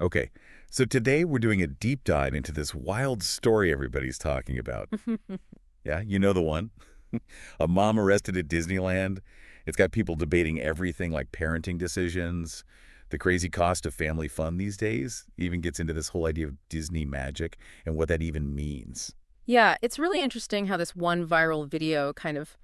Okay, so today we're doing a deep dive into this wild story everybody's talking about. Yeah, you know the one. A mom arrested at Disneyland. It's got people debating everything like parenting decisions, the crazy cost of family fun these days. Even gets into this whole idea of Disney magic and what that even means. Yeah, it's really interesting how this one viral video kind of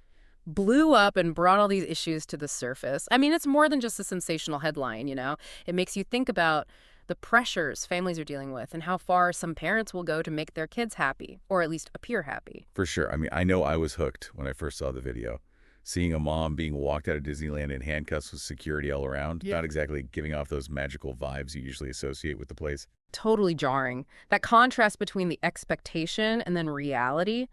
blew up and brought all these issues to the surface. I mean, it's more than just a sensational headline, you know? It makes you think about the pressures families are dealing with and how far some parents will go to make their kids happy, or at least appear happy. For sure. I mean, I know I was hooked when I first saw the video. Seeing a mom being walked out of Disneyland in handcuffs with security all around, Yeah. not exactly giving off those magical vibes you usually associate with the place. Totally jarring. That contrast between the expectation and then reality.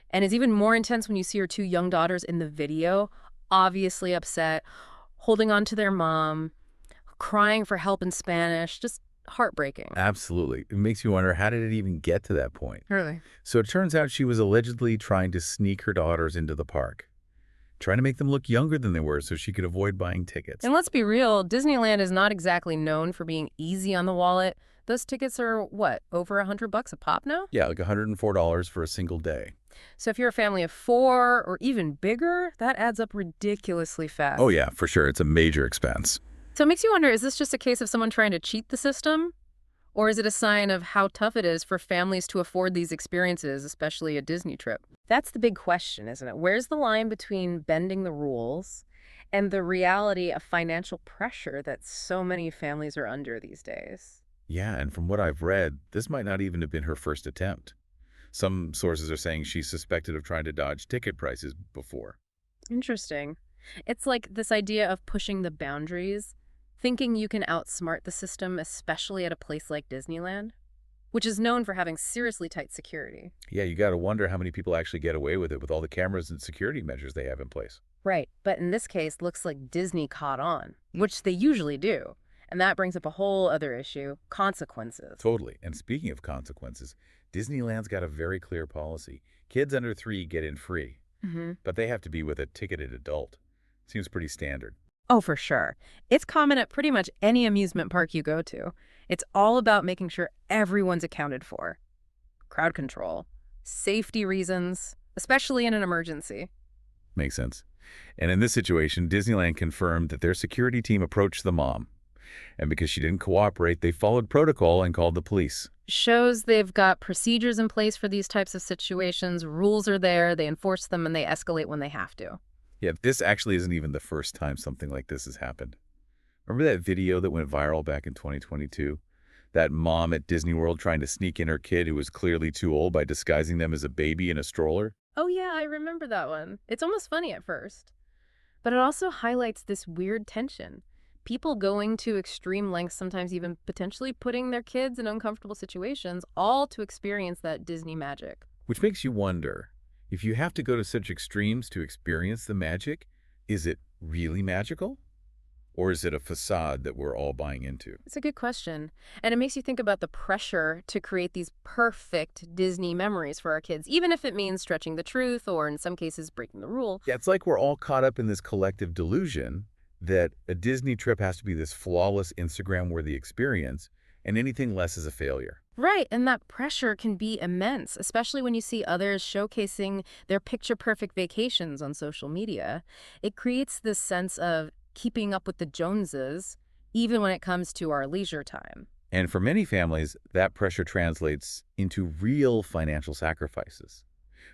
And it's even more intense when you see her two young daughters in the video, obviously upset, holding on to their mom, crying for help in Spanish, just heartbreaking. Absolutely. It makes you wonder, how did it even get to that point? Really? So it turns out she was allegedly trying to sneak her daughters into the park, trying to make them look younger than they were so she could avoid buying tickets. And let's be real, Disneyland is not exactly known for being easy on the wallet. Those tickets are, what, over $100 a pop now? Yeah, like $104 for a single day. So if you're a family of four or even bigger, that adds up ridiculously fast. Oh yeah, for sure. It's a major expense. So it makes you wonder, is this just a case of someone trying to cheat the system? Or is it a sign of how tough it is for families to afford these experiences, especially a Disney trip? That's the big question, isn't it? Where's the line between bending the rules and the reality of financial pressure that so many families are under these days? Yeah, and from what I've read, this might not even have been her first attempt. Some sources are saying she's suspected of trying to dodge ticket prices before. Interesting. It's like this idea of pushing the boundaries, thinking you can outsmart the system, especially at a place like Disneyland, which is known for having seriously tight security. Yeah, you got to wonder how many people actually get away with it with all the cameras and security measures they have in place. Right. But in this case, looks like Disney caught on, which they usually do. And that brings up a whole other issue, consequences. Totally. And speaking of consequences, Disneyland's got a very clear policy. Kids under 3 get in free, Hmm. but they have to be with a ticketed adult. Seems pretty standard. Oh, for sure. It's common at pretty much any amusement park you go to. It's all about making sure everyone's accounted for. Crowd control, safety reasons, especially in an emergency. Makes sense. And in this situation, Disneyland confirmed that their security team approached the mom. And because she didn't cooperate, they followed protocol and called the police. Shows they've got procedures in place for these types of situations, rules are there, they enforce them, and they escalate when they have to. Yeah, this actually isn't even the first time something like this has happened. Remember that video that went viral back in 2022? That mom at Disney World trying to sneak in her kid who was clearly too old by disguising them as a baby in a stroller? Oh yeah, I remember that one. It's almost funny at first. But it also highlights this weird tension. People going to extreme lengths, sometimes even potentially putting their kids in uncomfortable situations, all to experience that Disney magic. Which makes you wonder, if you have to go to such extremes to experience the magic, is it really magical? Or is it a facade that we're all buying into? It's a good question. And it makes you think about the pressure to create these perfect Disney memories for our kids, even if it means stretching the truth or, in some cases, breaking the rule. Yeah, it's like we're all caught up in this collective delusion that a Disney trip has to be this flawless Instagram-worthy experience, and anything less is a failure. Right, and that pressure can be immense, especially when you see others showcasing their picture-perfect vacations on social media. It creates this sense of keeping up with the Joneses, even when it comes to our leisure time. And for many families, that pressure translates into real financial sacrifices.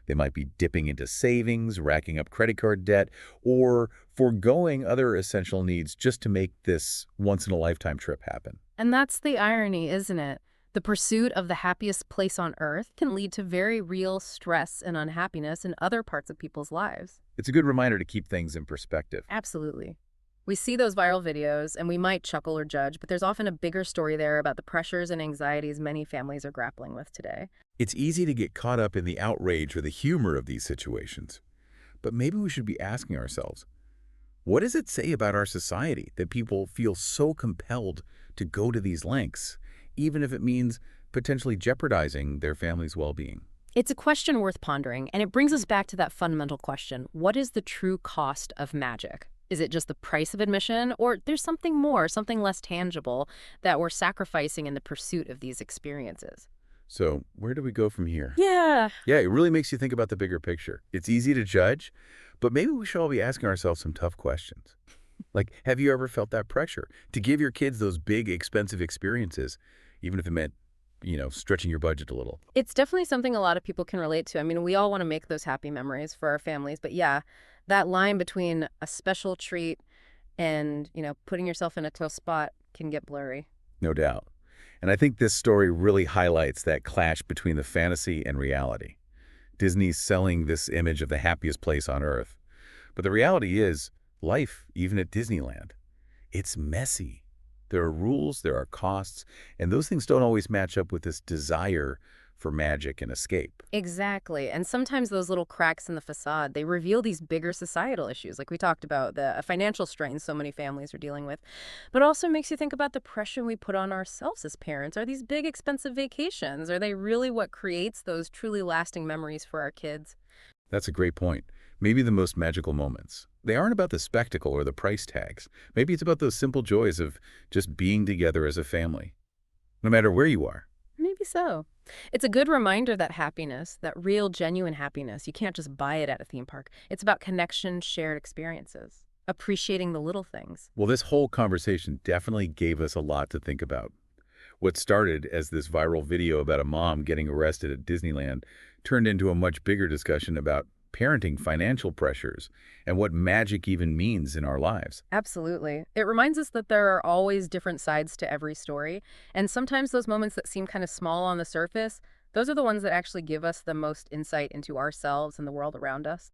They might be dipping into savings, racking up credit card debt, or foregoing other essential needs just to make this once-in-a-lifetime trip happen. And that's the irony, isn't it? The pursuit of the happiest place on earth can lead to very real stress and unhappiness in other parts of people's lives. It's a good reminder to keep things in perspective. Absolutely. We see those viral videos and we might chuckle or judge, but there's often a bigger story there about the pressures and anxieties many families are grappling with today. It's easy to get caught up in the outrage or the humor of these situations. But maybe we should be asking ourselves, what does it say about our society that people feel so compelled to go to these lengths, even if it means potentially jeopardizing their family's well-being? It's a question worth pondering, and it brings us back to that fundamental question: what is the true cost of magic? Is it just the price of admission, or there's something more, something less tangible that we're sacrificing in the pursuit of these experiences? So where do we go from here? Yeah. Yeah, it really makes you think about the bigger picture. It's easy to judge, but maybe we should all be asking ourselves some tough questions. Like, have you ever felt that pressure to give your kids those big, expensive experiences, even if it meant, stretching your budget a little? It's definitely something a lot of people can relate to. I mean, we all want to make those happy memories for our families, but yeah, that line between a special treat and, putting yourself in a tough spot can get blurry. No doubt. And I think this story really highlights that clash between the fantasy and reality. Disney's selling this image of the happiest place on earth. But the reality is, life, even at Disneyland, it's messy. There are rules, there are costs, and those things don't always match up with this desire for magic and escape. Exactly. And sometimes those little cracks in the facade, they reveal these bigger societal issues, like we talked about, the financial strains so many families are dealing with. But also makes you think about the pressure we put on ourselves as parents. Are these big, expensive vacations, are they really what creates those truly lasting memories for our kids? That's a great point. Maybe the most magical moments. They aren't about the spectacle or the price tags. Maybe it's about those simple joys of just being together as a family, no matter where you are. Maybe so. It's a good reminder that happiness, that real, genuine happiness, you can't just buy it at a theme park. It's about connection, shared experiences, appreciating the little things. Well, this whole conversation definitely gave us a lot to think about. What started as this viral video about a mom getting arrested at Disneyland turned into a much bigger discussion about parenting financial pressures and what magic even means in our lives. Absolutely. It reminds us that there are always different sides to every story, and sometimes those moments that seem kind of small on the surface, those are the ones that actually give us the most insight into ourselves and the world around us.